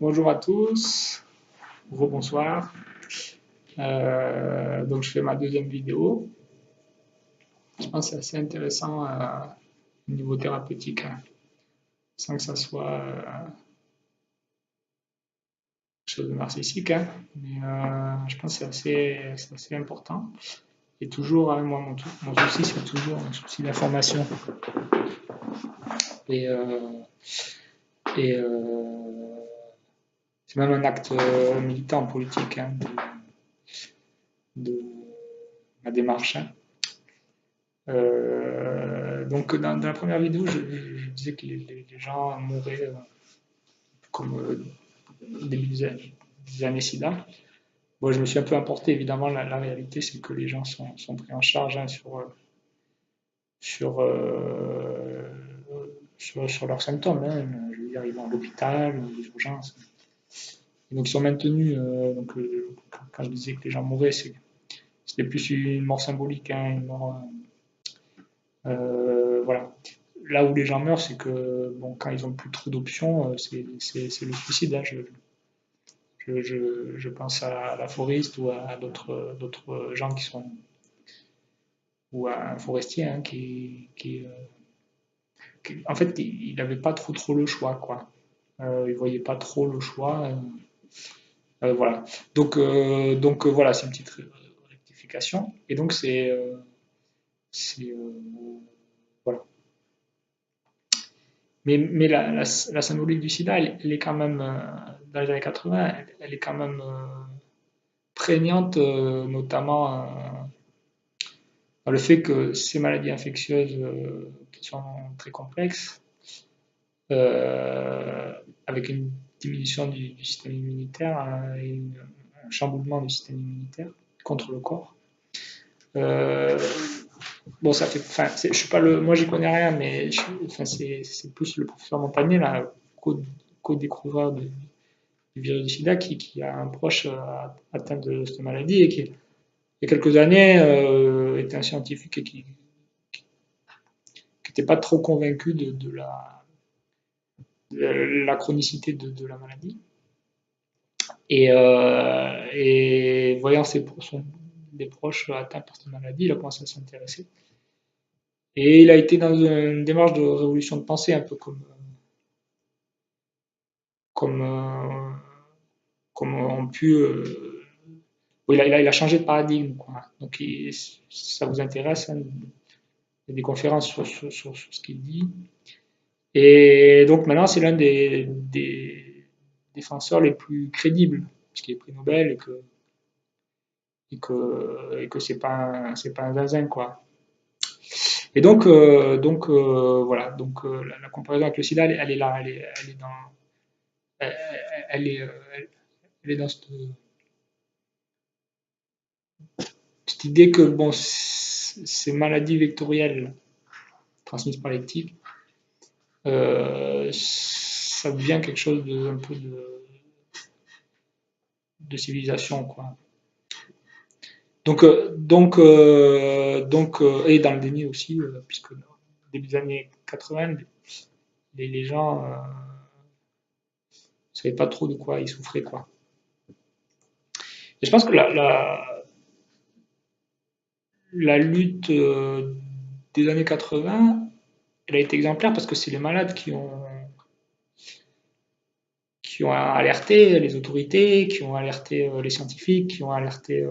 Bonjour à tous, rebonsoir. Donc je fais ma deuxième vidéo. Je pense que c'est assez intéressant au niveau thérapeutique, hein, sans que ça soit quelque chose de narcissique, hein, mais je pense que c'est assez important. Et toujours, hein, moi, mon souci, c'est toujours un souci d'information. Et, et c'est même un acte militant politique, hein, de ma démarche, hein. Donc dans la première vidéo, je disais que les gens mouraient comme début des années SIDA. Bon, je me suis un peu importé, évidemment, la réalité, c'est que les gens sont pris en charge, hein, sur, euh, sur leurs symptômes, hein. Je veux dire, ils vont à l'hôpital, aux urgences. Et donc ils sont maintenus. Quand je disais que les gens mouraient, c'était plus une mort symbolique, hein, une mort. Voilà. Là où les gens meurent, c'est que bon, quand ils n'ont plus trop d'options, c'est le suicide, hein. Je pense à la foriste ou à d'autres gens qui sont, ou à un forestier, hein, en fait, il n'avait pas trop le choix, quoi. Il voyait pas trop le choix. Voilà. Voilà, c'est une petite rectification. Et donc c'est voilà. Mais la symbolique du sida, elle est quand même, dans les années 80, elle est quand même prégnante, notamment dans le fait que ces maladies infectieuses qui sont très complexes, avec une diminution du système immunitaire, et un chamboulement du système immunitaire contre le corps. Euh, Bon, ça fait, enfin, je suis pas moi j'y connais rien, mais enfin, c'est plus le professeur Montagnier, là, co-découvreur du virus du sida, qui a un proche atteint de cette maladie et qui, il y a quelques années, était un scientifique et qui n'était pas trop convaincu de la chronicité de la maladie. Et voyant des proches atteints par cette maladie, il a commencé à s'intéresser. Et il a été dans une démarche de révolution de pensée, un peu comme, comme on pu. Oui, il a changé de paradigme, quoi. Donc, si ça vous intéresse, hein, il y a des conférences sur ce qu'il dit. Et donc, maintenant, c'est l'un des défenseurs les plus crédibles, puisqu'il est prix Nobel et que c'est pas un zinzin, quoi. Et voilà. Donc, la comparaison avec le sida, elle est là, elle est dans, elle, elle est, elle est dans cette idée que bon, ces maladies vectorielles transmises par les tiques, ça devient quelque chose un peu de civilisation, quoi. Et dans le déni aussi, puisque début des années 80, les gens ne savaient pas trop de quoi ils souffraient, quoi. Et je pense que la lutte des années 80, elle a été exemplaire parce que c'est les malades qui ont alerté les autorités, qui ont alerté les scientifiques, qui ont alerté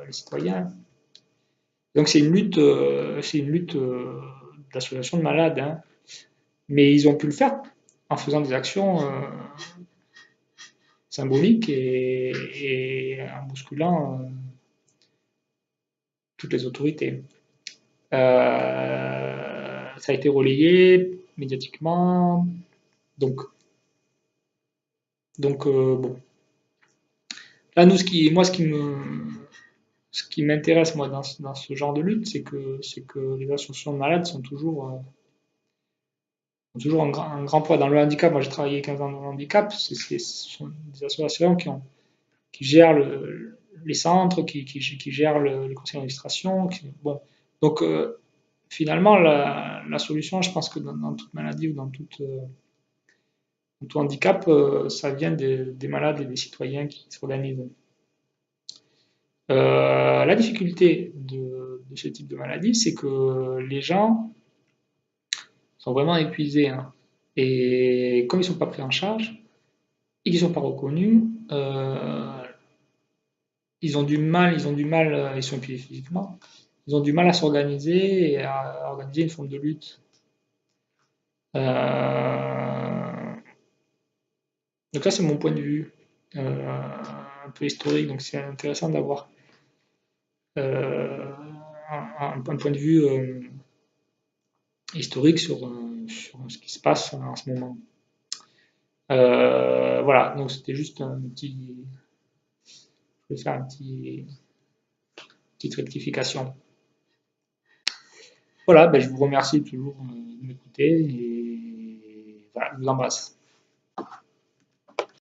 les citoyens. Donc c'est une lutte d'association de malades, hein. Mais ils ont pu le faire en faisant des actions symboliques et en bousculant toutes les autorités. Ça a été relayé médiatiquement, donc bon. Là, nous, ce qui m'intéresse moi dans ce genre de lutte, c'est que les associations de malades ont toujours un grand poids dans le handicap. Moi, j'ai travaillé 15 ans dans le handicap. Ce sont des associations qui gèrent les centres, qui gèrent le conseil d'administration. Bon. Donc, finalement, la solution, je pense que dans toute maladie ou dans toute Tout handicap, ça vient des malades et des citoyens qui s'organisent. La difficulté de ce type de maladie, c'est que les gens sont vraiment épuisés, hein. Et comme ils ne sont pas pris en charge et qu'ils ne sont pas reconnus, ils sont épuisés physiquement, ils ont du mal à s'organiser et à organiser une forme de lutte. Donc là, c'est mon point de vue, un peu historique, donc c'est intéressant d'avoir un point de vue historique sur ce qui se passe en ce moment. Voilà, donc c'était juste je vais faire petite rectification. Voilà, ben, je vous remercie toujours de m'écouter et voilà, je vous embrasse.